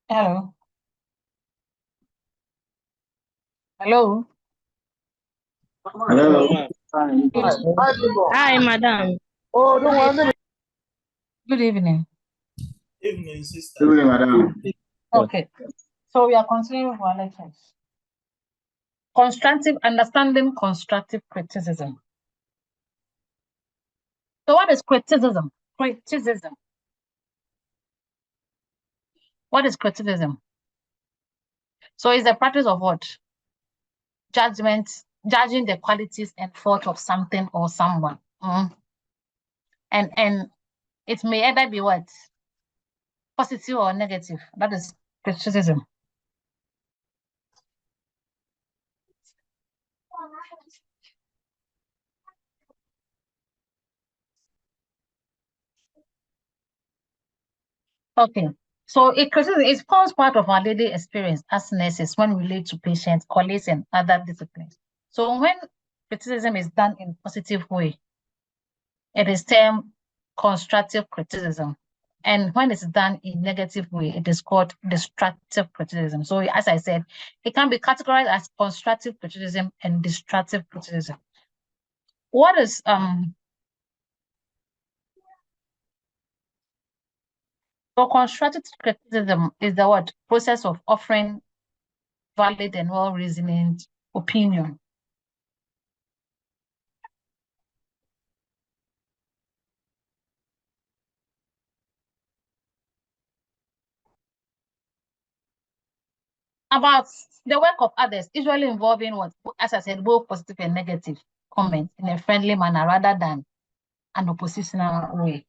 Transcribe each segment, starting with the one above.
Hello. Hello. Hello. Hi, madam. Oh, don't worry. Good evening. Evening, sister. Good evening, madam. Okay. So we are continuing with our lectures. Understanding constructive criticism. So what is criticism? Criticism. What is criticism? So it's the practice of what? Judging the qualities and fault of something or someone. And it may either be what? Positive or negative. That is criticism. Okay. So it forms part of our daily experience as nurses when we relate to patients, colleagues, and other disciplines. So when criticism is done in a positive way, it is termed constructive criticism. And when it's done in negative way, it is called destructive criticism. So as I said, it can be categorized as constructive criticism and destructive criticism. What is so constructive criticism is the what process of offering valid and well-reasoned opinion. About the work of others, usually involving what, as I said, both positive and negative comments in a friendly manner rather than an oppositional way.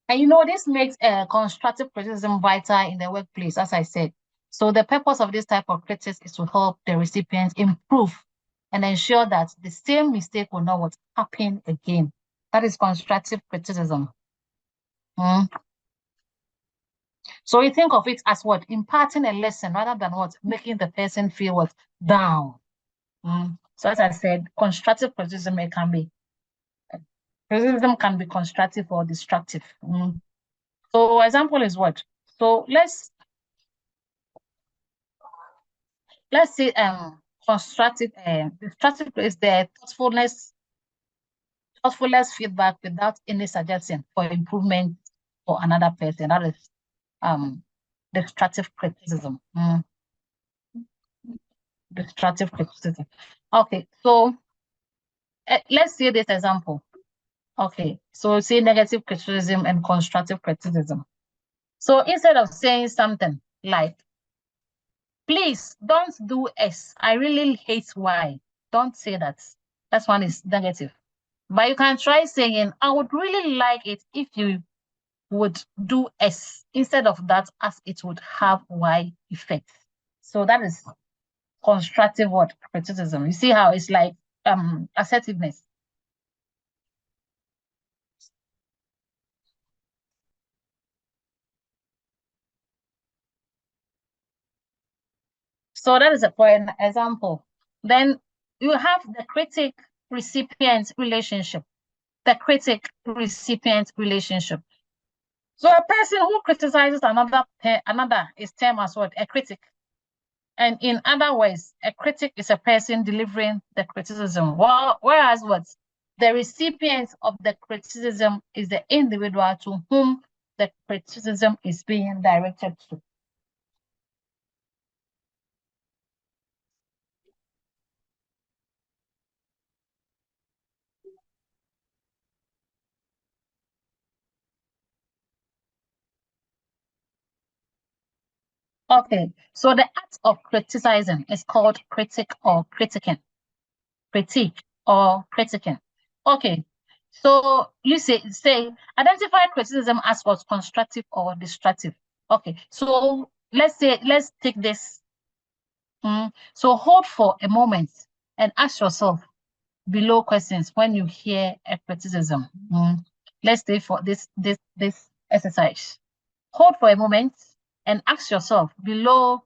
And this makes constructive criticism vital in the workplace, as I said. So the purpose of this type of criticism is to help the recipients improve and ensure that the same mistake will not happen again. That is constructive criticism. So you think of it as what? Imparting a lesson rather than what? Making the person feel what? Down. So as I said, constructive criticism can be constructive or destructive. So example is what? So let's say constructive destructive is the thoughtfulness feedback without any suggestion for improvement for another person. That is destructive criticism. Destructive criticism. Okay, so let's see this example. Okay, so see negative criticism and constructive criticism. So instead of saying something like, please don't do X, I really hate Y, don't say that. That one is negative. But you can try saying, I would really like it if you would do S instead of that, as it would have Y effect. So that is constructive word criticism. You see how it's like assertiveness. So that is for an example. Then you have the critic-recipient relationship. The critic-recipient relationship. So a person who criticizes another is termed as what? A critic. And in other words, a critic is a person delivering the criticism. Whereas what? The recipient of the criticism is the individual to whom the criticism is being directed to. Okay, so the act of criticizing is called critic or critiquing. Critique or critiquing. Okay, so you say identify criticism as what's constructive or destructive. Okay, so let's take this. So hold for a moment and ask yourself below questions when you hear a criticism. Let's stay for this exercise. Hold for a moment and ask yourself below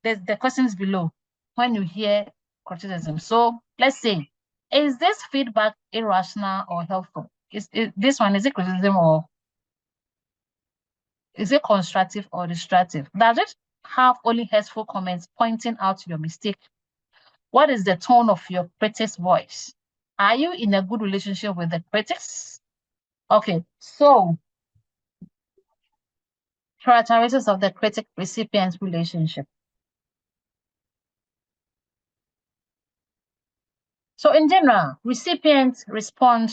the questions below when you hear criticism. So let's say Is this feedback irrational or helpful? Is this one, is it criticism or is it constructive or destructive? Does it have only hurtful comments pointing out your mistake? What is the tone of your critic's voice? Are you in a good relationship with the critics? Okay, so characteristics of the critic-recipient relationship. So in general, recipients respond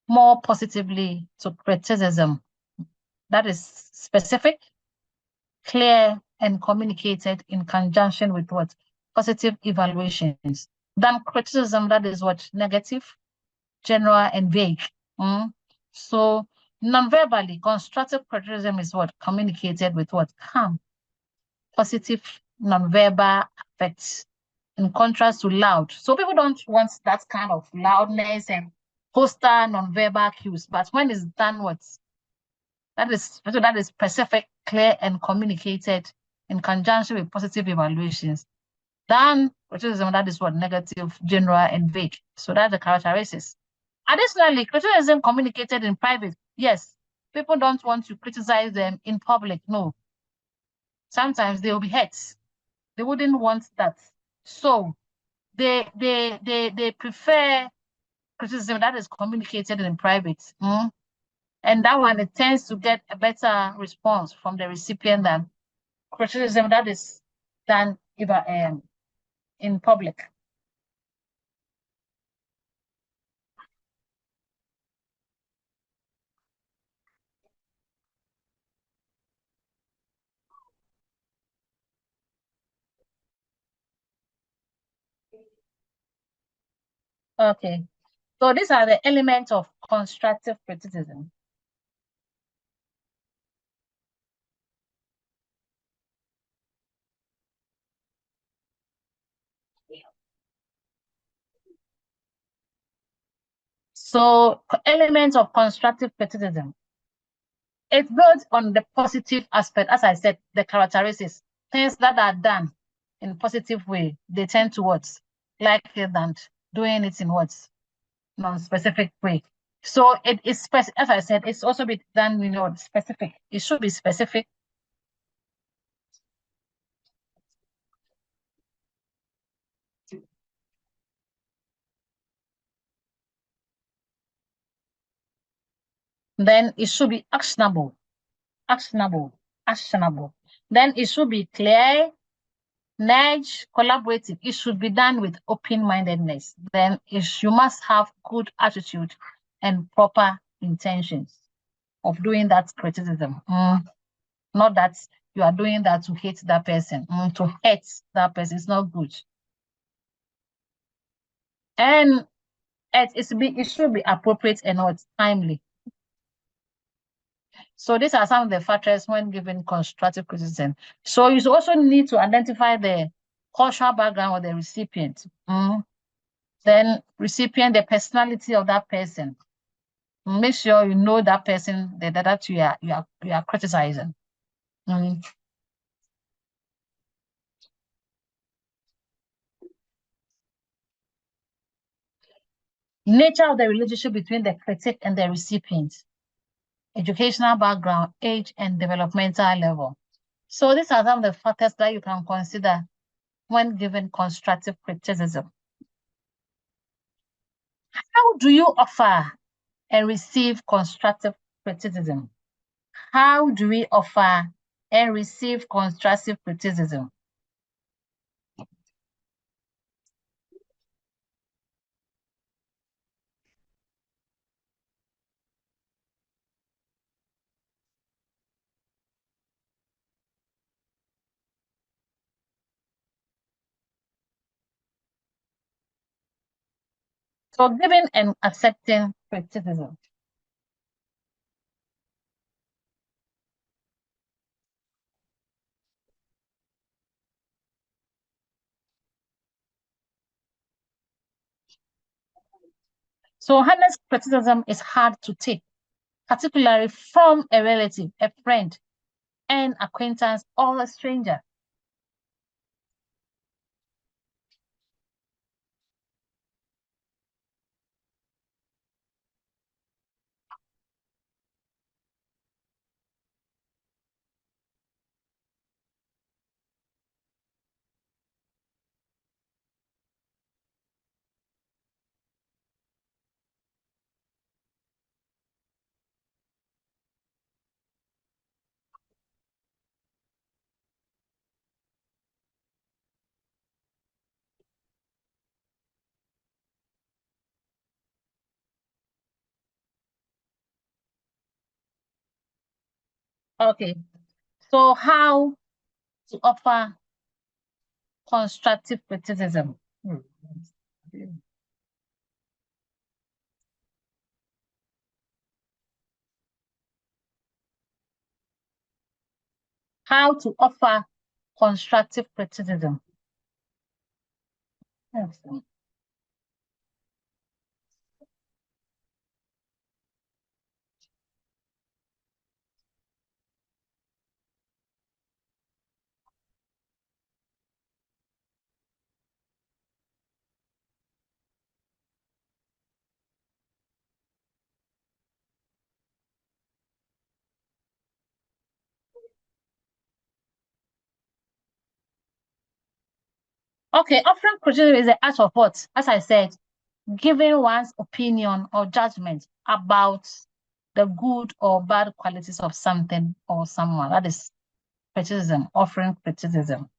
more positively to criticism that is specific, clear, and communicated in conjunction with what? Positive evaluations than criticism that is what? Negative, general, and vague. So non-verbally, constructive criticism is what? Communicated with what? Calm, positive, non-verbal affects in contrast to loud. So people don't want that kind of loudness and hostile non-verbal cues. But when it's done, that is specific, clear, and communicated in conjunction with positive evaluations. Then criticism that is what? Negative, general, and vague. So that's the characteristics. Additionally, criticism communicated in private. Yes, people don't want to criticize them in public. No. Sometimes they will be hurt. They wouldn't want that. So they prefer criticism that is communicated in private. And that one, it tends to get a better response from the recipient than criticism that is done in public. Okay. So these are the elements of constructive criticism. So elements of constructive criticism. It builds on the positive aspect, as I said, the characteristics, things that are done in a positive way, they tend towards like it than doing it in what's non-specific way. So it is specific, as I said, it's also be done, specific. It should be specific. Then it should be actionable, actionable, actionable. Then it should be clear, nudge, collaborative. It should be done with open-mindedness. Then you must have good attitude and proper intentions of doing that criticism. Not that you are doing that to hate that person. To hate that person is not good. And it should be appropriate and not timely. So these are some of the factors when giving constructive criticism. So you also need to identify the cultural background of the recipient. Then recipient, the personality of that person. Make sure you know that person that you are criticizing. Nature of the relationship between the critic and the recipient. Educational background, age, and developmental level. So these are some of the factors that you can consider when giving constructive criticism. How do you offer and receive constructive criticism? How do we offer and receive constructive criticism? So giving and accepting criticism. So honest criticism is hard to take, particularly from a relative, a friend, an acquaintance, or a stranger. Okay. So how to offer constructive criticism? How to offer constructive criticism? Yes. Okay, offering criticism is the act of what? As I said, giving one's opinion or judgment about the good or bad qualities of something or someone. That is criticism, offering criticism.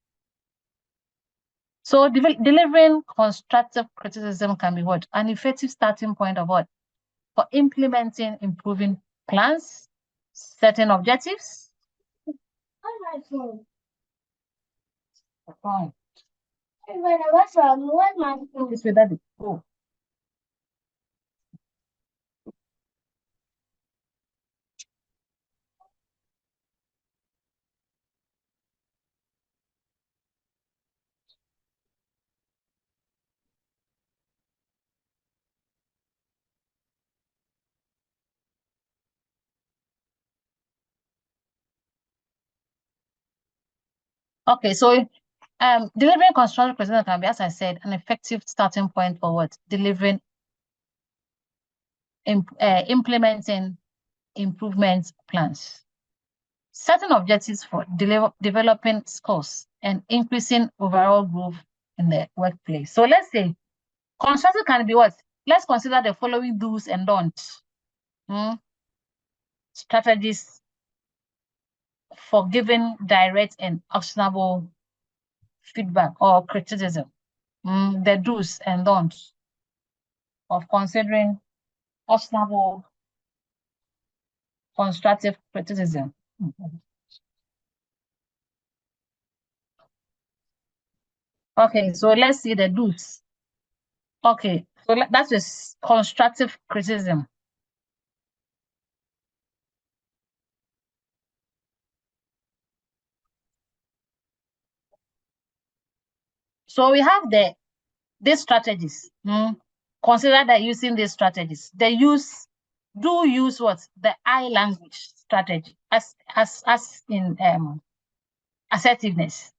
So delivering constructive criticism can be what? An effective starting point of what? For implementing improving plans, setting objectives. Fine. It's with daddy. Oh. Okay, so delivering constructive criticism can be, as I said, an effective starting point for what? Delivering, implementing improvement plans. Setting objectives for developing skills and increasing overall growth in the workplace. So let's say constructive can be what? Let's consider the following do's and don'ts. Strategies for giving direct and actionable feedback or criticism. The do's and don'ts of considering actionable constructive criticism. Okay, so let's see the do's. Okay, so that is constructive criticism. So we have these strategies. Consider that using these strategies. Do use what? The I language strategy as in assertiveness.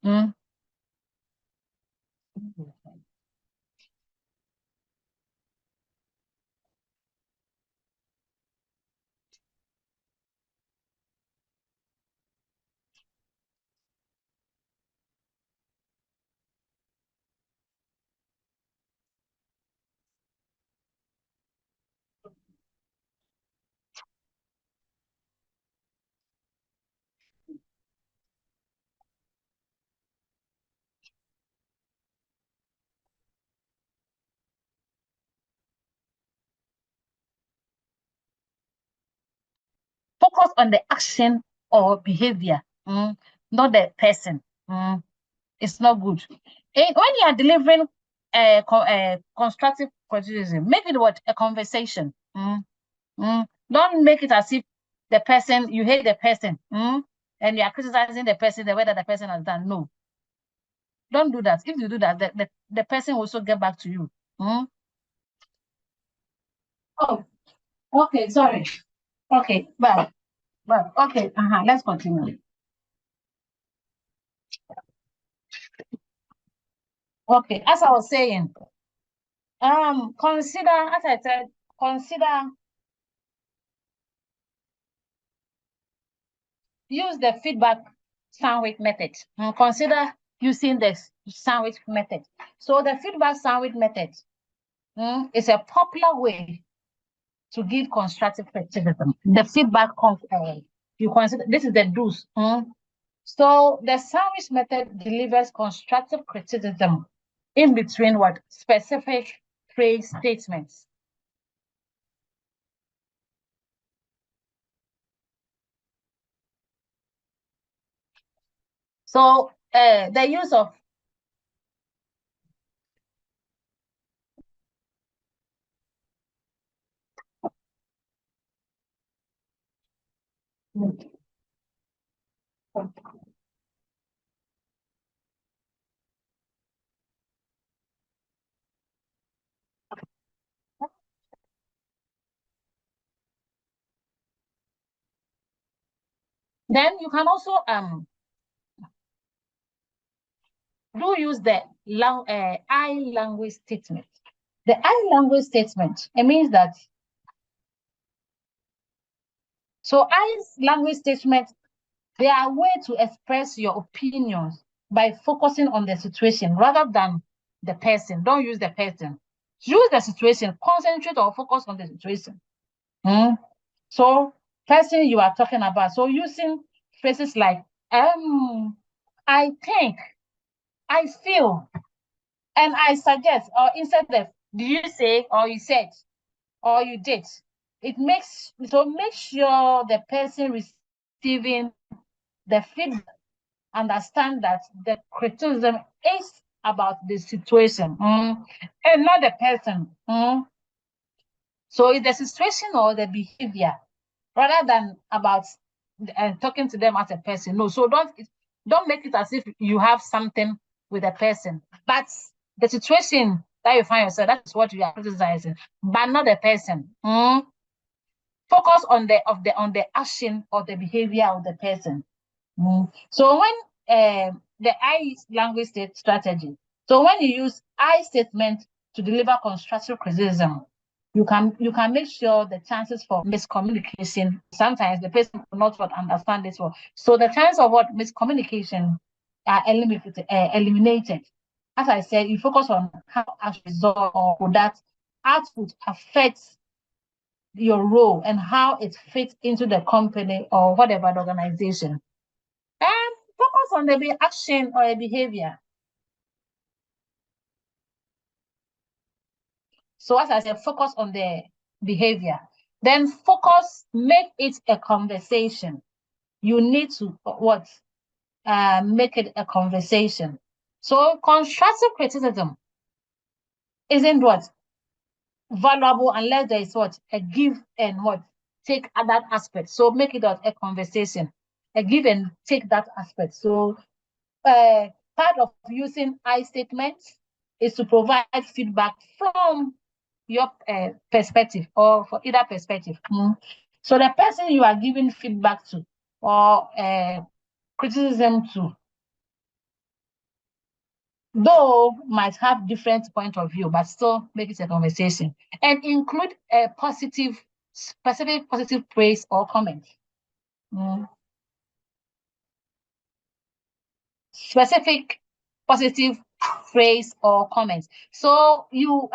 Focus on the action or behavior, not the person. It's not good. And when you are delivering constructive criticism, make it what? A conversation. Don't make it as if the person, you hate the person, and you are criticizing the person the way that the person has done. No, don't do that. If you do that, the person will also get back to you. Oh, okay, sorry. Okay, but okay, let's continue. Okay, as I was saying, consider, as I said, consider, use the feedback sandwich method. Consider using the sandwich method. So the feedback sandwich method is a popular way to give constructive criticism. The feedback you consider, this is the do's. So the sandwich method delivers constructive criticism in between what? Specific phrase statements. So the use of then you can also do use the I language statement. The I language statement, it means that, so I language statement, they are a way to express your opinions by focusing on the situation rather than the person. Don't use the person. Use the situation, concentrate or focus on the situation. So person you are talking about. So using phrases like, I think, I feel, and I suggest, or instead of do you say, or you said, or you did. It makes, so make sure the person receiving the feedback understand that the criticism is about the situation and not the person. So it's the situation or the behavior rather than about talking to them as a person. No, so don't make it as if you have something with a person, but the situation that you find yourself, that's what you are criticizing, but not the person. Focus on the action or the behavior of the person. So when the I language strategy, so when you use I statement to deliver constructive criticism, you can make sure the chances for miscommunication. Sometimes the person will not understand this well. So the chance of what miscommunication are eliminated. As I said, you focus on how as result or that output affects your role and how it fits into the company or whatever the organization. And focus on the action or a behavior. So as I said, focus on the behavior. Then focus, make it a conversation. You need to what? Make it a conversation. So constructive criticism isn't what? Valuable unless there is what? A give and what? Take that aspect. So make it a conversation. A give and take that aspect. So part of using I statements is to provide feedback from your perspective or for either perspective. So the person you are giving feedback to or criticism to, though might have different point of view, but still make it a conversation and include a specific positive praise or comment. Specific positive phrase or comment. So you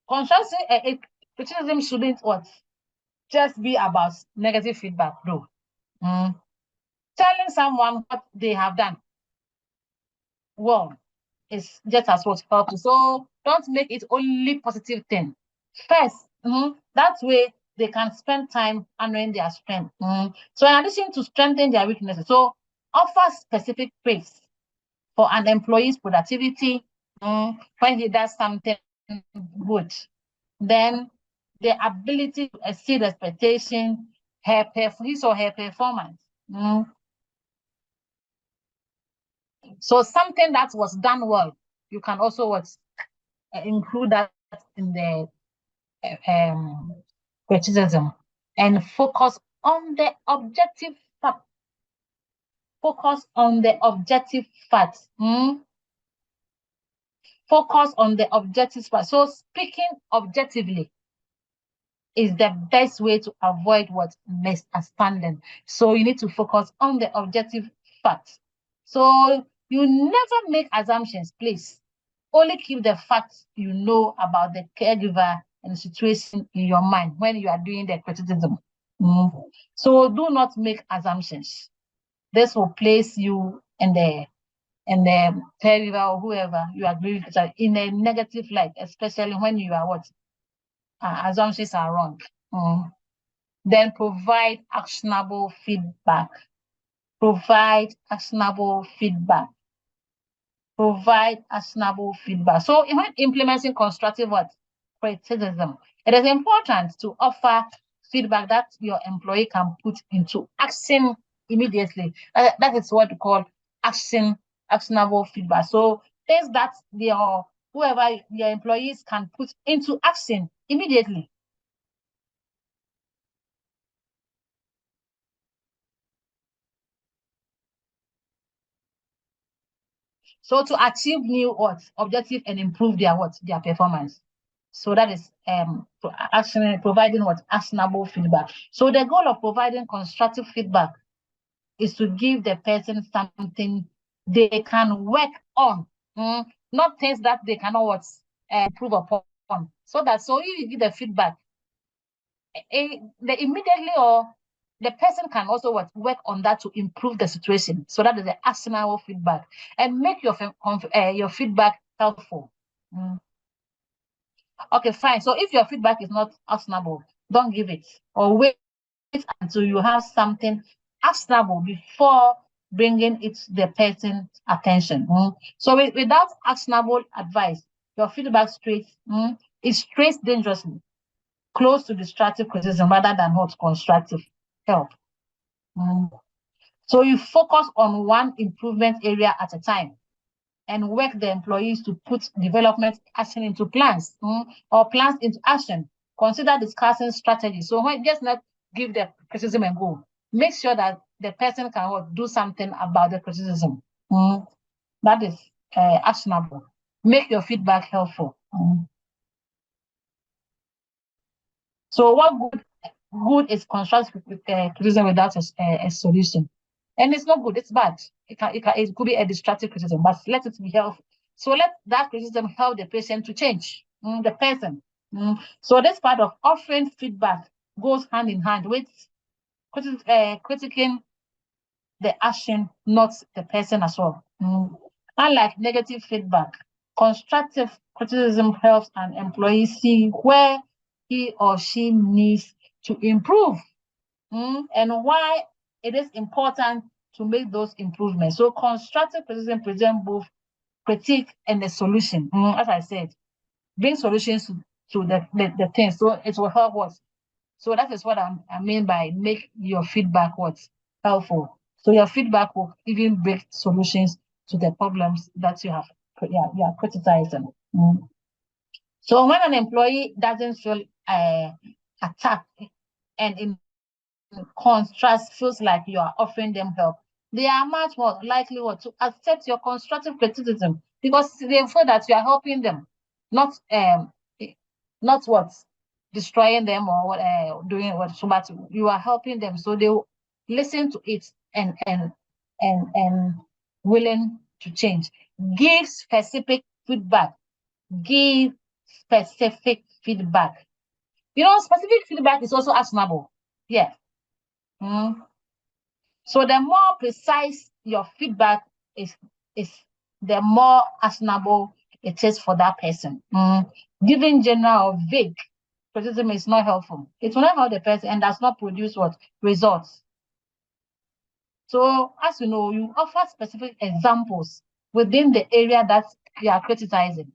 constructive criticism shouldn't what just be about negative feedback, though. Telling someone what they have done well is just as what helps. So don't make it only positive thing. First, that way they can spend time honoring their strength. So in addition to strengthen their weaknesses, so offer specific praise for an employee's productivity when he does something good. Then the ability to exceed expectation, his or her performance. So something that was done well, you can also include that in the criticism and focus on the objective fact. Focus on the objective facts. Focus on the objective fact. So speaking objectively is the best way to avoid what misunderstanding. So you need to focus on the objective facts. So you never make assumptions, please. Only keep the facts you know about the caregiver and the situation in your mind when you are doing the criticism. So do not make assumptions. This will place you in the caregiver or whoever you are doing in a negative light, especially when you are what assumptions are wrong. Then provide actionable feedback. Provide actionable feedback. Provide actionable feedback. So when implementing constructive criticism, it is important to offer feedback that your employee can put into action immediately. That is what we call actionable feedback. So things that whoever your employees can put into action immediately. So to achieve new objective and improve their performance. So that is providing actionable feedback. So the goal of providing constructive feedback is to give the person something they can work on, not things that they cannot improve upon. So if you give the feedback, immediately or the person can also work on that to improve the situation. So that is the actionable feedback, and make your feedback helpful. Okay, fine. So if your feedback is not actionable, don't give it, or wait until you have something actionable before bringing it to the person's attention. So without actionable advice, your feedback is straight dangerously close to destructive criticism rather than constructive help. So you focus on one improvement area at a time and work the employees to put development action into plans, or plans into action. Consider discussing strategies. So when just not give the criticism and go. Make sure that the person can do something about the criticism. That is actionable. Make your feedback helpful. So what good is constructive criticism without a solution? And it's not good, it's bad. It could be a destructive criticism, but let it be helpful. So let that criticism help the patient to change, the person. So this part of offering feedback goes hand in hand with critiquing the action, not the person as well. Unlike negative feedback, constructive criticism helps an employee see where he or she needs to improve, and why it is important to make those improvements. So constructive criticism presents both critique and the solution. As I said, bring solutions to the thing. So it will help us. So that is what I mean by make your feedback helpful. So your feedback will even bring solutions to the problems that you are criticizing. So when an employee doesn't feel attacked and in contrast feels like you are offering them help, they are much more likely to accept your constructive criticism, because they feel that you are helping them, not destroying them or doing so, but you are helping them, so they will listen to it and willing to change. Give specific feedback. Give specific feedback. Specific feedback is also actionable. Yeah. So the more precise your feedback is, the more actionable it is for that person. Giving general or vague criticism is not helpful. It will not help the person and does not produce results. So as you know, you offer specific examples within the area that you are criticizing.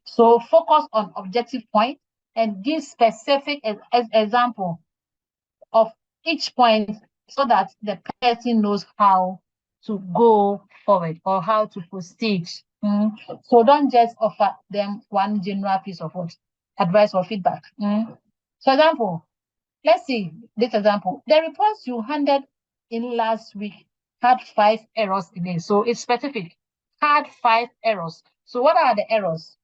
So focus on objective point and give specific example of each point, so that the person knows how to go forward or how to proceed. So don't just offer them one general piece of advice or feedback. For example, let's see this example. The reports you handed in last week had 5 errors in it. So it's specific. Had 5 errors. So what are the errors?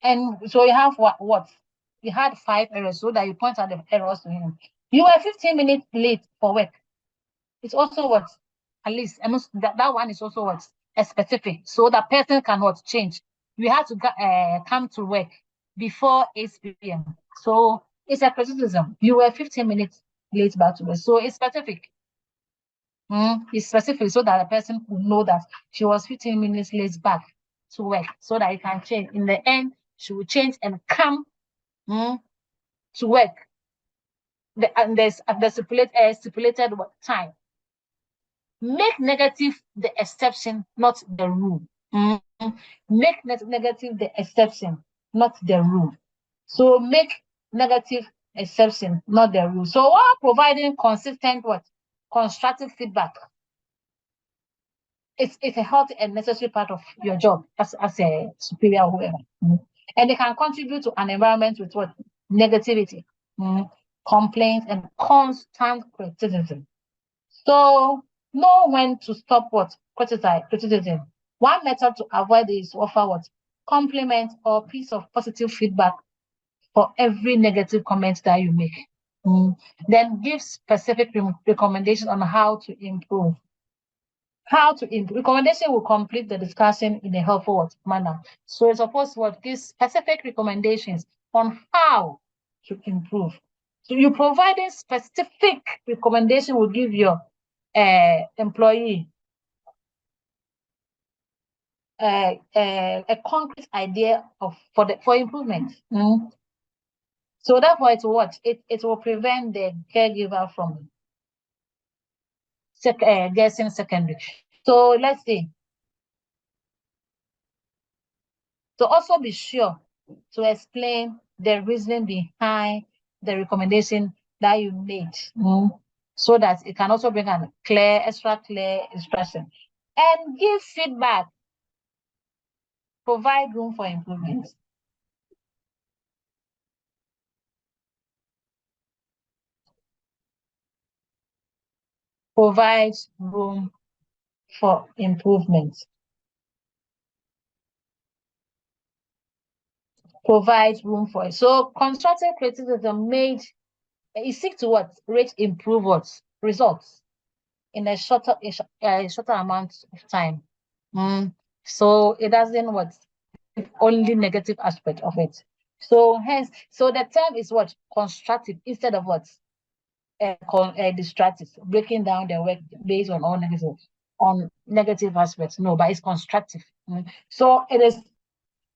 And so you have what? You had 5 errors, so that you point out the errors to him. You were 15 minutes late for work. It's also at least that one is also a specific, so that person cannot change. You have to come to work before 8 p.m. So it's a criticism. You were 15 minutes late back to work. So it's specific. It's specific, so that the person will know that she was 15 minutes late back to work, so that it can change. In the end, she will change and come to work there's the stipulated time. Make negative the exception, not the rule. Make negative the exception, not the rule. So make negative exception, not the rule. So while providing consistent constructive feedback, it's a healthy and necessary part of your job as a superior or whoever. And they can contribute to an environment with negativity, complaints, and constant criticism. So know when to stop criticism. One method to avoid is to offer compliment or piece of positive feedback for every negative comment that you make. Then give specific recommendation on how to improve. Recommendation will complete the discussion in a helpful manner. So it's supposed to give specific recommendations on how to improve. So you providing specific recommendation will give your employee a concrete idea for improvement. So therefore, it will prevent the caregiver from guessing secondary. So let's see. So also be sure to explain the reasoning behind the recommendation that you made, so that it can also bring an extra clear instruction. And give feedback. Provide room for improvement. Provide room for improvement. Provide room for it. So constructive criticism it seeks to improve results in a shorter amount of time. So it doesn't only negative aspect of it. So hence, the term is constructive instead of destructive, breaking down the work based on all negative aspects. No, but it's constructive. So it is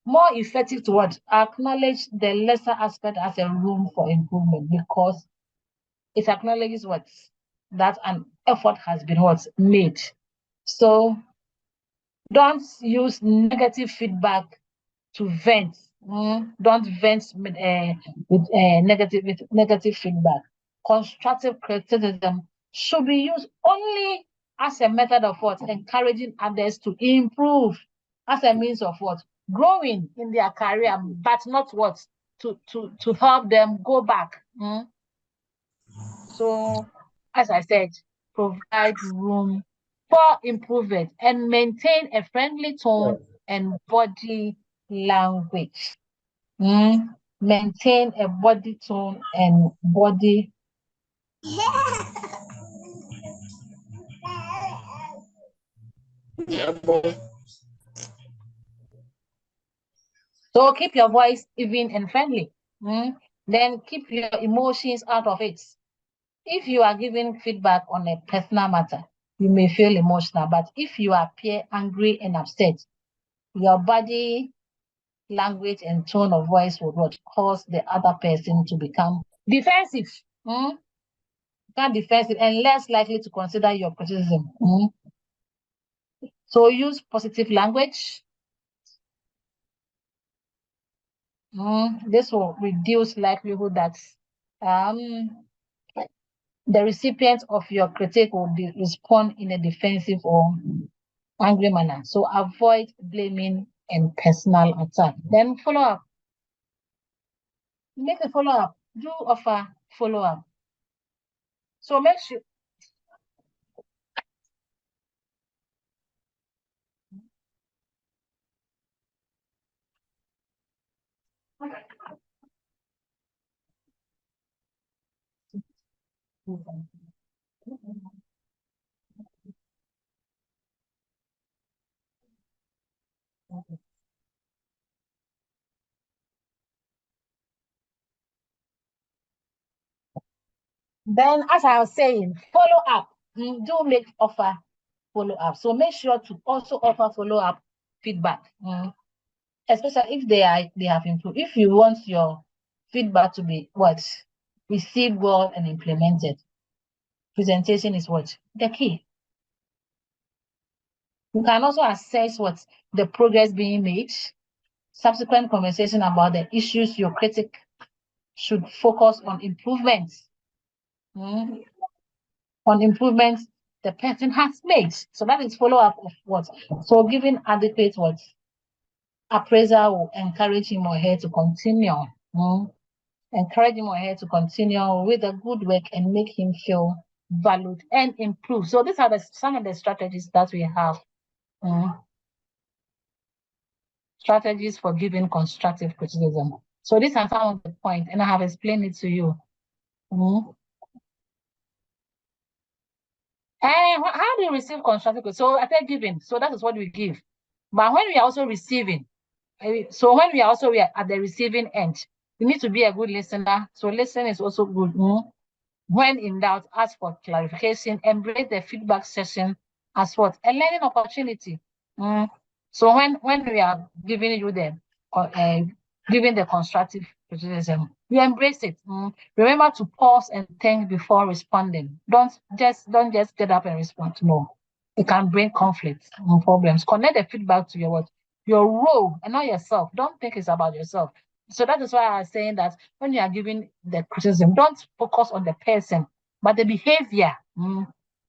more effective to acknowledge the lesser aspect as a room for improvement, because it acknowledges that an effort has been made. So don't use negative feedback to vent. Don't vent with negative feedback. Constructive criticism should be used only as a method of encouraging others to improve, as a means of growing in their career, but not to help them go back. So, as I said, provide room for improvement and maintain a friendly tone and body language. Maintain a body tone and body. So keep your voice even and friendly. Then keep your emotions out of it. If you are giving feedback on a personal matter, you may feel emotional, but if you appear angry and upset, your body language and tone of voice would cause the other person to become defensive. Become defensive and less likely to consider your criticism. So use positive language. This will reduce likelihood that the recipient of your critique will respond in a defensive or angry manner. So avoid blaming and personal attack. Then follow up. Make a follow up. Do offer follow up. So make sure. Then, as I was saying, follow up. Do make offer follow up. So make sure to also offer follow up feedback, especially if they have improved. If you want your feedback to be received well and implemented. Presentation is what? The key. You can also assess what the progress being made, subsequent conversation about the issues your critic should focus on improvements. On improvements the person has made. So that is follow-up of what? So giving adequate what? Appraisal will encourage him or her to continue. Encourage him or her to continue with the good work and make him feel valued and improve. So these are some of the strategies that we have. Strategies for giving constructive criticism. So these are some of the points, and I have explained it to you. How do you receive constructive criticism? So I said giving, so that is what we give. But when we are also receiving, so when we are at the receiving end, you need to be a good listener. So listening is also good. When in doubt, ask for clarification. Embrace the feedback session as what? A learning opportunity. So when we are giving you the constructive criticism, you embrace it. Remember to pause and think before responding. Don't just get up and respond. No, it can bring conflicts and problems. Connect the feedback to your role and not yourself. Don't think it's about yourself. So that is why I was saying that when you are giving the criticism, don't focus on the person, but the behavior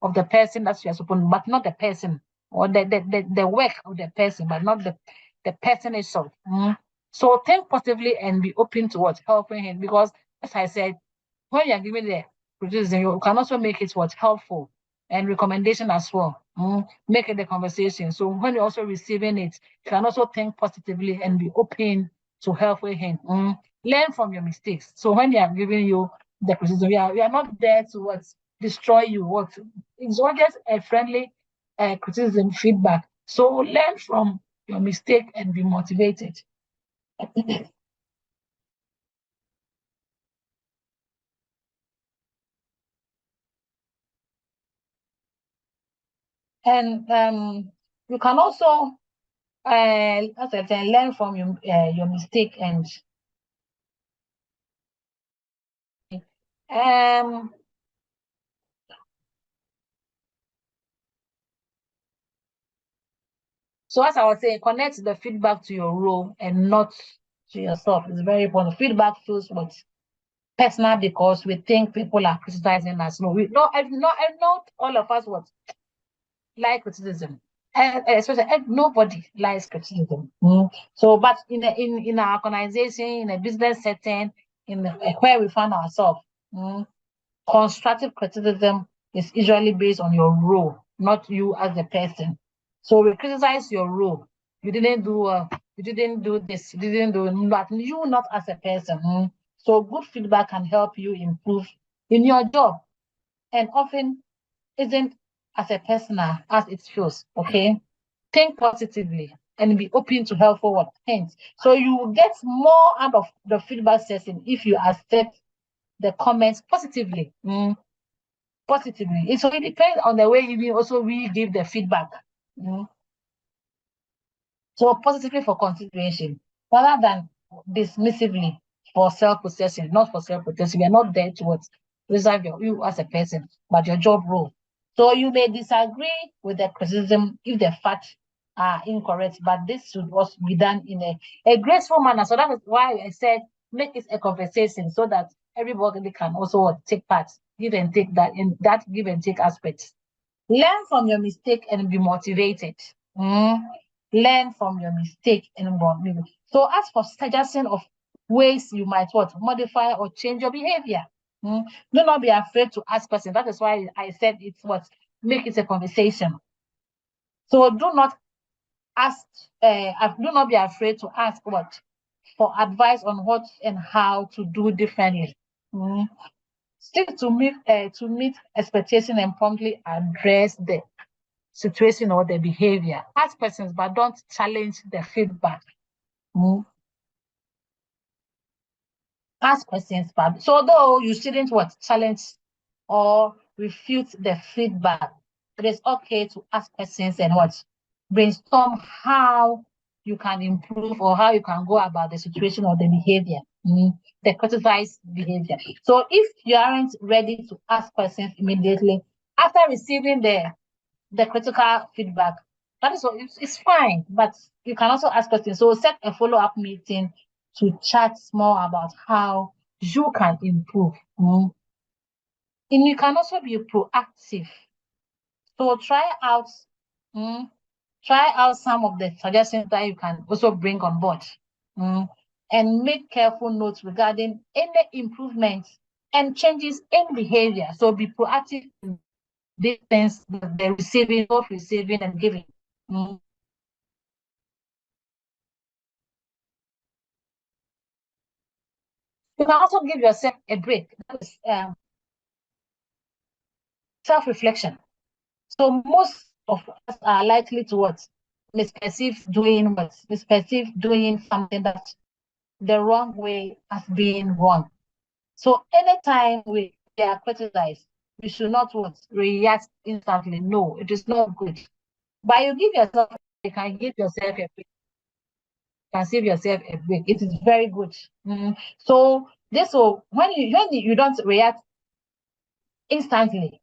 of the person that you are supposed, but not the person, or the work of the person, but not the person itself. So think positively and be open to what helping him, because as I said, when you are giving the criticism, you can also make it what helpful and recommendation as well. Make it the conversation. So when you're also receiving it, you can also think positively and be open to help with him. Learn from your mistakes. So when they are giving you the criticism, we are not there to what destroy you. It's always a friendly criticism, feedback. So learn from your mistake and be motivated. And you can also, as I said, learn from your mistake and so as I was saying, connect the feedback to your role and not to yourself. It's very important. Feedback feels what personal because we think people are criticizing us. No, not all of us what like criticism. And especially nobody likes criticism. So, but in our organization, in a business setting, where we find ourselves, constructive criticism is usually based on your role, not you as a person. So we criticize your role. You didn't do this, you didn't do, but you not as a person. So good feedback can help you improve in your job, and often isn't as a personal as it feels. Okay, think positively and be open to helpful hints. So you will get more out of the feedback session if you accept the comments positively. Positively. So it depends on the way we give the feedback. So positively for consideration, rather than dismissively for self-possession, not for self-protection. You're not there to reserve you as a person, but your job role. So you may disagree with the criticism if the facts are incorrect, but this should also be done in a graceful manner. So that is why I said make it a conversation so that everybody can also take part, give and take that in that give and take aspect. Learn from your mistake and be motivated. Learn from your mistake and be motivated. So ask for suggestion of ways you might modify or change your behavior. Do not be afraid to ask questions. That is why I said it's make it a conversation. So do not be afraid to ask for advice on what and how to do differently. Stick to meet expectation and promptly address the situation or the behavior. Ask questions, but don't challenge the feedback. Ask questions, but so though you shouldn't challenge or refute the feedback, it is okay to ask questions and brainstorm how you can improve or how you can go about the situation or the behavior, the criticized behavior. So if you aren't ready to ask questions immediately after receiving the critical feedback, that is it's fine, but you can also ask questions. So set a follow-up meeting to chat more about how you can improve. And you can also be proactive. So mm, try out some of the suggestions that you can also bring on board, and make careful notes regarding any improvements and changes in behavior. So be proactive in these things, the receiving, both receiving and giving. You can also give yourself a break. That is self-reflection. So most of us are likely to what? Misperceive doing what? Misperceive doing something that the wrong way as being wrong. So anytime we are criticized, we should not what? React instantly. No, it is not good. But you can give yourself a break, can save yourself a break. It is very good. So this will when you don't react instantly,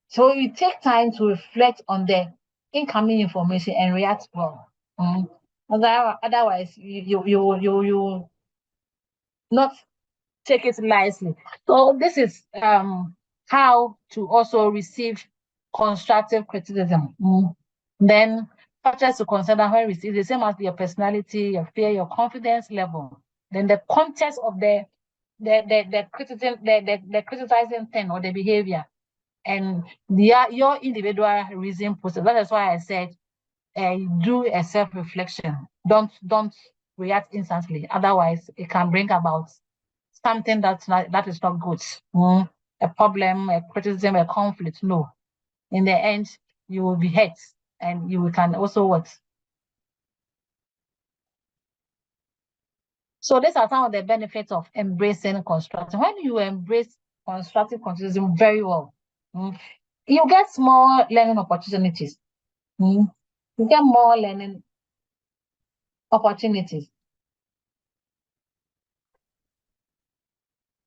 so you take time to reflect on the incoming information and react well. Otherwise, you not take it lightly. So this is how to also receive constructive criticism. Then factors to consider when receive the same as your personality, your fear, your confidence level. Then the context of the criticism, the criticizing thing or the behavior, and your individual reason process. That is why I said do a self-reflection. Don't react instantly. Otherwise, it can bring about something that is not good. A problem, a criticism, a conflict. No. In the end, you will be hurt, and you can also what? So these are some of the benefits of embracing constructive. When you embrace constructive criticism very well, you get more learning opportunities. You get more learning opportunities.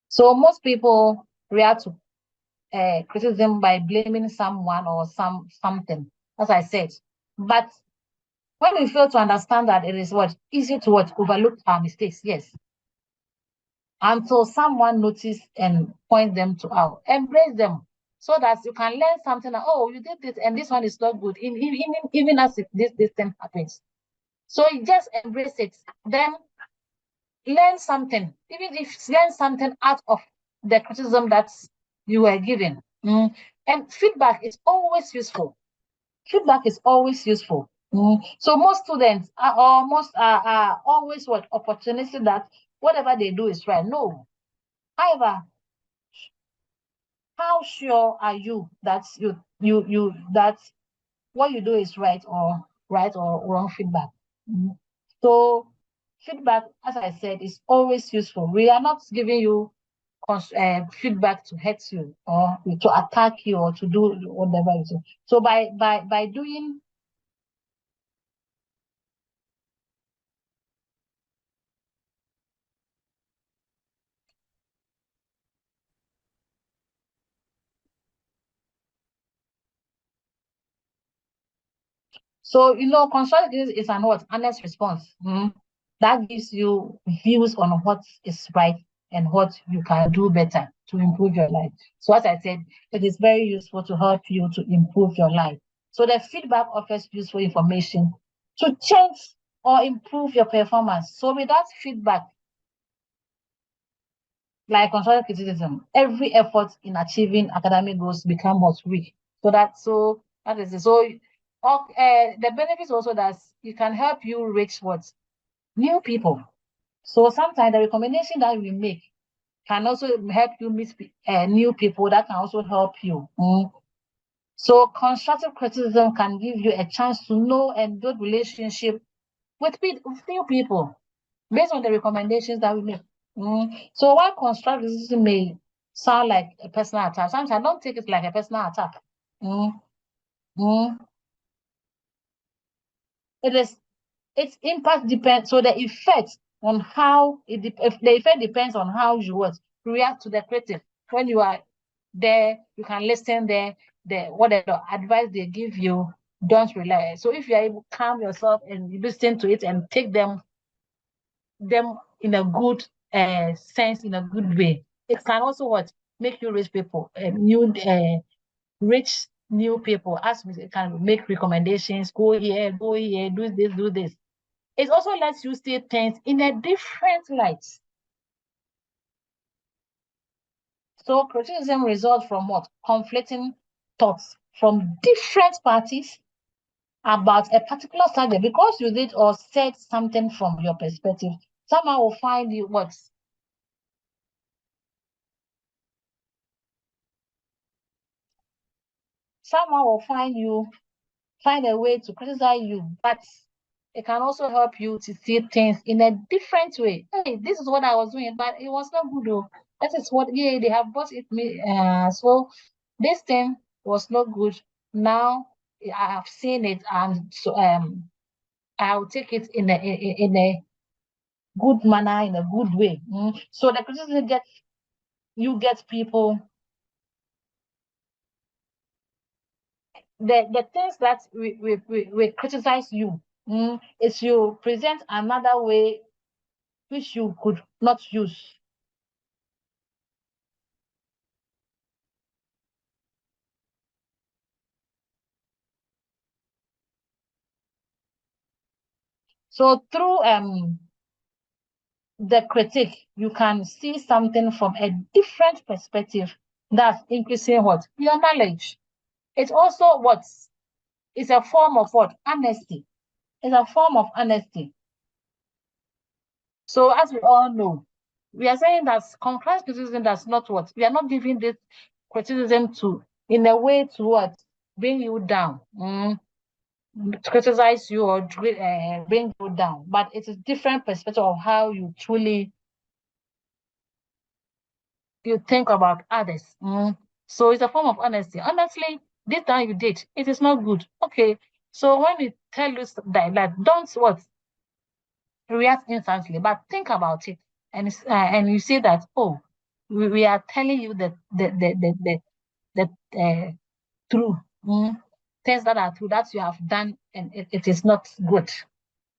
So most people react to criticism by blaming someone or something, as I said. But when we fail to understand that it is what easy to what overlook our mistakes, yes. Until someone notice and point them to out, embrace them so that you can learn something. Like, oh, you did this, and this one is not good. Even as if this thing happens, so you just embrace it. Then learn something, even if learn something out of the criticism that you were given. And feedback is always useful. Feedback is always useful. So most students are always what opportunistic that whatever they do is right. No. However, how sure are you that that what you do is right or wrong feedback? So feedback, as I said, is always useful. We are not giving you feedback to hurt you or to attack you or to do whatever you do. So by doing so, constructive is an what? Honest response. That gives you views on what is right and what you can do better to improve your life. So, as I said, it is very useful to help you to improve your life. So, the feedback offers useful information to change or improve your performance. So, without feedback, like constructive criticism, every effort in achieving academic goals become what's weak. So that is it. So the benefits also that it can help you reach what new people. So sometimes the recommendation that we make can also help you meet new people that can also help you. So constructive criticism can give you a chance to know and build relationship with new people based on the recommendations that we make. So while constructive criticism may sound like a personal attack, sometimes I don't take it like a personal attack. Mm, mm. It is its impact depends. So the effect on how if the effect depends on how you what react to the critic. When you are there, you can listen there. The whatever advice they give you, don't rely. So if you are able to calm yourself and you listen to it and take them in a good sense, in a good way, it can also what make you rich people, new rich new people. As we can make recommendations, go here, do this. It also lets you see things in a different light. So criticism results from what? Conflicting thoughts from different parties about a particular subject. Because you did or said something from your perspective, someone will find you what? Someone will find a way to criticize you, but it can also help you to see things in a different way. Hey, this is what I was doing, but it was not good though. That is what, yeah, they have bought it me. So this thing was not good. Now I have seen it, and so I'll take it in a good manner, in a good way. So the criticism get people the things that we criticize you, is you present another way which you could not use. So through the critique, you can see something from a different perspective that's increasing what? Your knowledge. It's also what is a form of what? Honesty. It's a form of honesty. So as we all know, we are saying that constructive criticism does not what? We are not giving this criticism to in a way to what? Bring you down. To criticize you or bring you down, but it's a different perspective of how you truly you think about others. So it's a form of honesty. Honestly, this time you did, it is not good. Okay, so when we tell you that don't what react instantly, but think about it, and you see that, oh, we are telling you the true things that are true that you have done, and it is not good.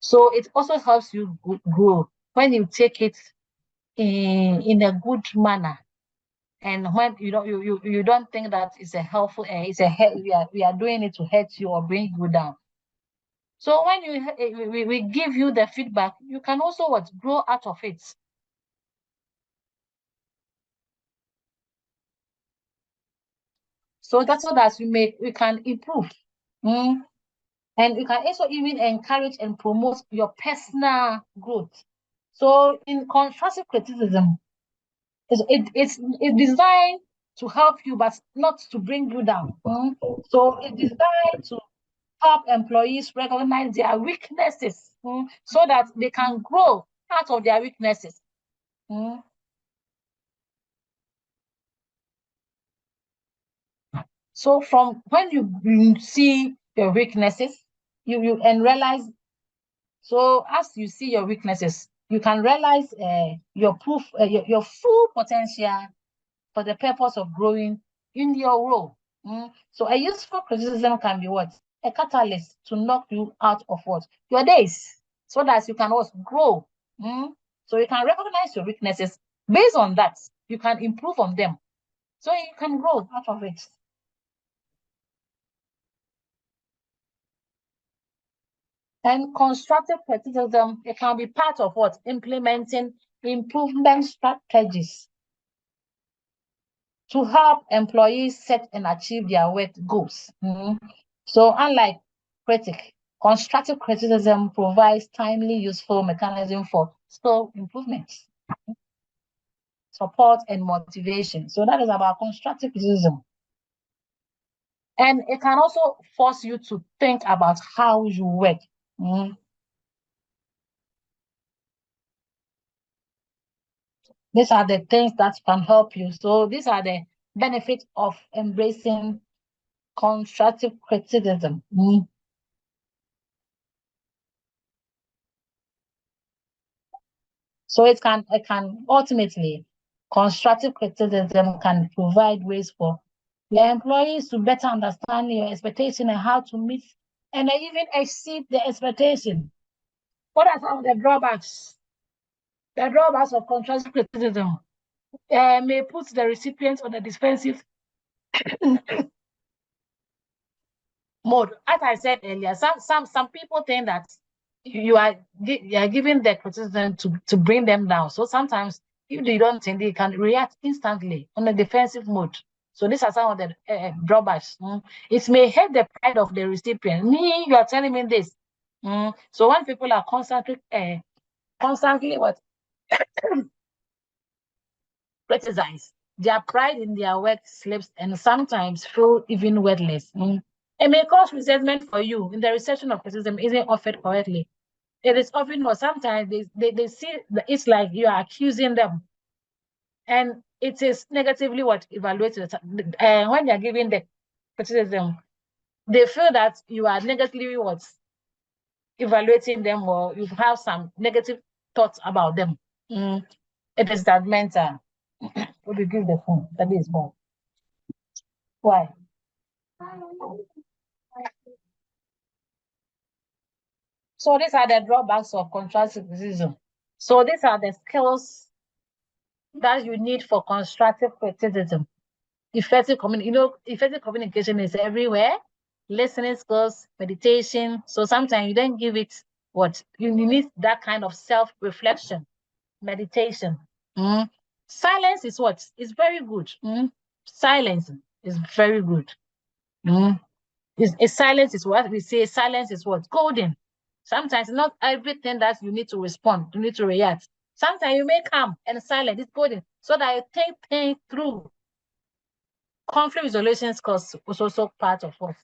So it also helps you grow when you take it in a good manner, and when you don't think that it's a helpful, we are doing it to hurt you or bring you down. So when we give you the feedback, you can also what grow out of it. So that's so that we can improve. And you can also even encourage and promote your personal growth. So in constructive criticism, it's designed to help you, but not to bring you down. So it's designed to help employees recognize their weaknesses, so that they can grow out of their weaknesses. So from when you see your weaknesses, you and realize. So as you see your weaknesses, you can realize your full potential for the purpose of growing in your role. So a useful criticism can be what? A catalyst to knock you out of what? Your days, so that you can also grow. So you can recognize your weaknesses. Based on that, you can improve on them. So you can grow out of it. And constructive criticism, it can be part of what? Implementing improvement strategies to help employees set and achieve their work goals. So unlike critic, constructive criticism provides timely, useful mechanism for skill improvements, support, and motivation. So that is about constructive criticism. And it can also force you to think about how you work. These are the things that can help you. So these are the benefits of embracing constructive criticism. So it can ultimately, constructive criticism can provide ways for your employees to better understand your expectation and how to meet and even exceed the expectation. What are some of the drawbacks? The drawbacks of constructive criticism may put the recipient on a defensive mode. As I said earlier, some people think that you are giving the criticism to bring them down. So sometimes if they don't think, they can react instantly on a defensive mode. So these are some of the drawbacks. It may hurt the pride of the recipient. Me, you are telling me this. So when people are constantly what criticized, their pride in their work slips and sometimes feel even worthless. It may cause resentment for you in the reception of criticism isn't offered correctly. It is often, or sometimes they see it's like you are accusing them, and it is negatively what evaluated. When you're giving the criticism, they feel that you are negatively what evaluating them, or you have some negative thoughts about them. It is that mental. Would you give the phone? That is more. Why? So these are the drawbacks of constructive criticism. So these are the skills that you need for constructive criticism. Effective effective communication is everywhere. Listening skills, meditation. So sometimes you don't give it what you need, that kind of self-reflection, meditation. Silence is what is very good. Silence is very good. Silence is what we say. Silence is what golden. Sometimes not everything that you need to respond, you need to react. Sometimes you may come and silent. It's golden, so that you take things through. Conflict resolution skills was also part of what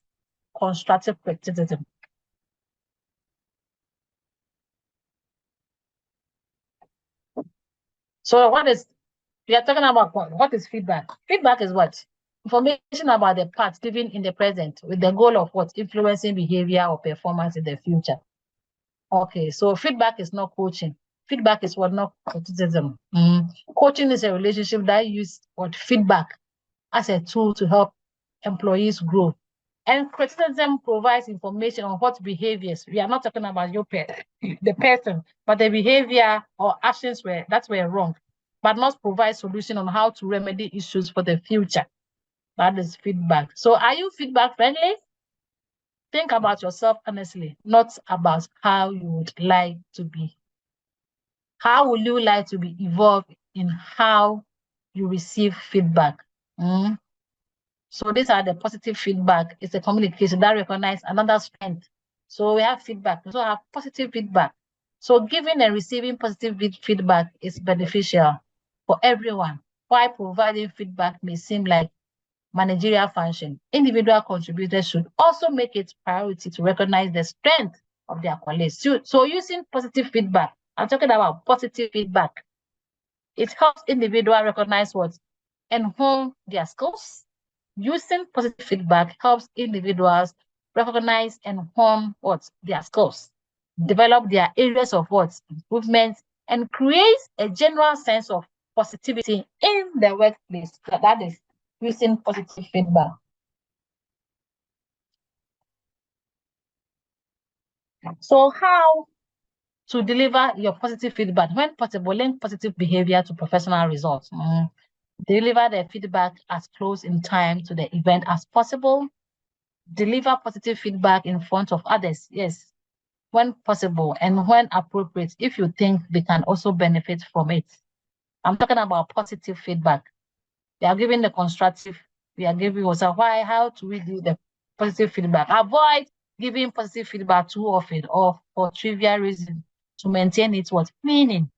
constructive criticism. So we are talking about what is feedback? Feedback is what? Information about the part given in the present with the goal of what? Influencing behavior or performance in the future. Okay, so feedback is not coaching. Feedback is what, not criticism. Coaching is a relationship that uses what feedback as a tool to help employees grow. And criticism provides information on what behaviors. We are not talking about the person, but the behavior or actions that were wrong, but not provide solution on how to remedy issues for the future. That is feedback. So are you feedback friendly? Think about yourself honestly, not about how you would like to be. How would you like to be evolved in how you receive feedback? So these are the positive feedback. It's a communication that recognizes another strength. So we have feedback. We also have positive feedback. So giving and receiving positive feedback is beneficial for everyone. While providing feedback may seem like managerial function, individual contributors should also make it priority to recognize the strength of their colleagues. So using positive feedback, I'm talking about positive feedback. It helps individuals recognize what and hone their skills. Using positive feedback helps individuals recognize and hone what their skills, develop their areas of what improvement, and create a general sense of positivity in the workplace. That is using positive feedback. So how to deliver your positive feedback? When possible, link positive behavior to professional results. Deliver the feedback as close in time to the event as possible. Deliver positive feedback in front of others, yes, when possible and when appropriate, if you think they can also benefit from it. I'm talking about positive feedback. We are giving the constructive, we are giving also how to we do the positive feedback. Avoid giving positive feedback too often or for trivial reasons to maintain its what meaning.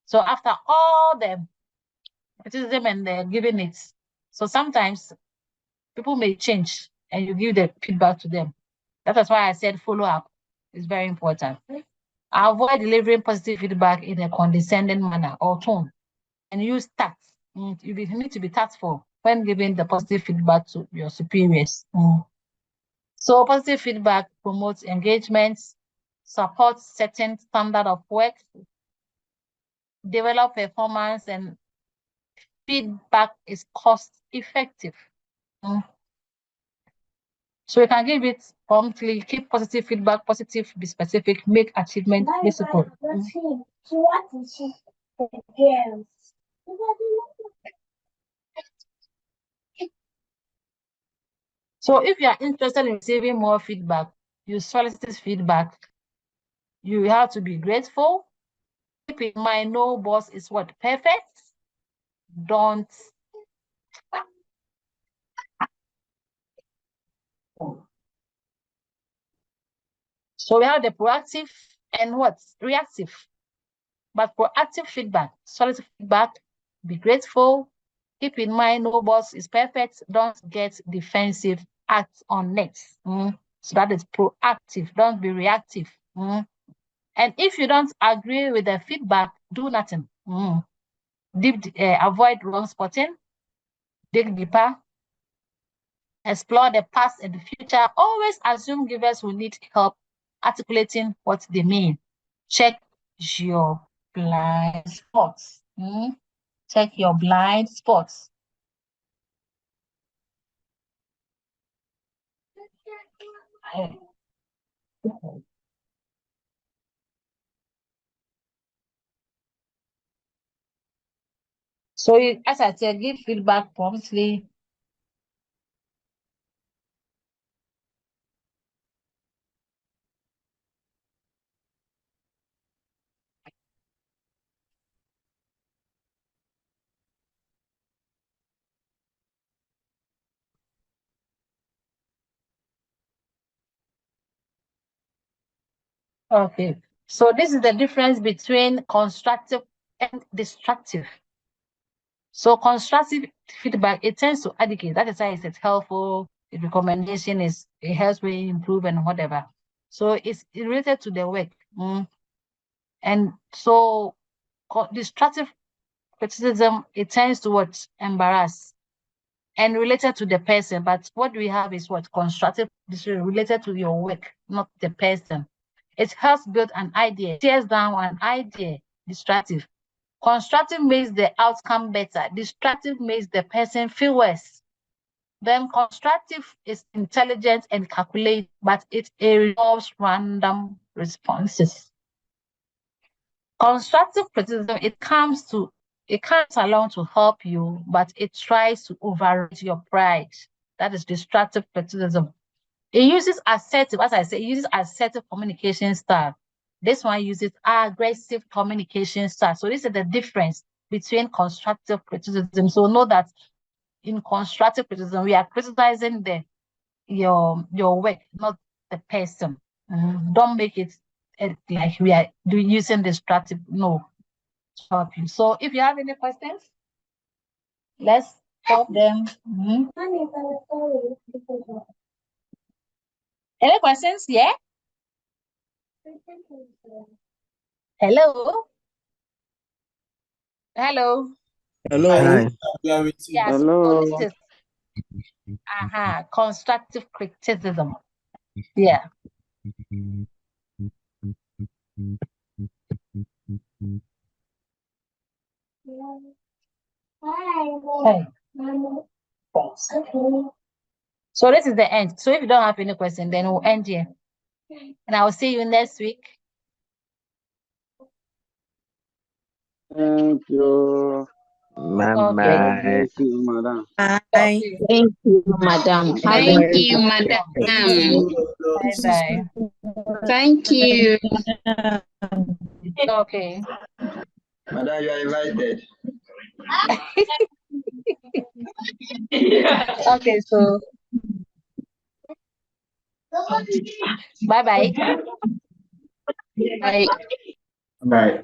So after all the criticism and they're giving it, so sometimes people may change and you give the feedback to them. That is why I said follow up is very important. Avoid delivering positive feedback in a condescending manner or tone, and use tact. You need to be tactful when giving the positive feedback to your superiors. So positive feedback promotes engagement, supports certain standard of work, develop performance, and feedback is cost effective. So you can give it promptly, keep positive feedback, positive, be specific, make achievement visible. So if you are interested in receiving more feedback, you solicit feedback, you have to be grateful. Keep in mind, no boss is what? Perfect. Don't. So we have the proactive and what? Reactive. But proactive feedback, solicit feedback, be grateful. Keep in mind, no boss is perfect. Don't get defensive, act on next. So that is proactive. Don't be reactive. And if you don't agree with the feedback, do nothing. Avoid wrong spotting, dig deeper, explore the past and the future. Always assume givers will need help articulating what they mean. Check your blind spots. Check your blind spots. So, as I said, give feedback promptly. Okay. So this is the difference between constructive and destructive. So constructive feedback, it tends to educate. That is why it's helpful. The recommendation is it helps me improve and whatever. So it's related to the work. And so destructive criticism, it tends to what? Embarrass and related to the person. But what we have is what? Constructive related to your work, not the person. It helps build an idea, tears down an idea. Destructive. Constructive makes the outcome better. Destructive makes the person feel worse. Then constructive is intelligent and calculate, but it involves random responses. Constructive criticism, it comes along to help you, but it tries to override your pride. That is destructive criticism. It uses assertive, as I say, it uses assertive communication style. This one uses aggressive communication style. So this is the difference between constructive criticism. So know that in constructive criticism, we are criticizing your work, not the person. Don't make it like we are using destructive. No, help you. So if you have any questions, let's solve them. Any questions? Yeah. Hello. Hello. Hello. Hi. We are with you. Yes. So this is constructive criticism. Yeah. Hey. So this is the end. So if you don't have any question, then we'll end here. And I will see you next week. Thank you. Bye-bye. Thank you, madam. Bye. Okay. Thank you, madam. Thank you, madam. Bye-bye. Thank you. Okay. Madam, you are invited. Okay, so bye-bye. Bye. Bye.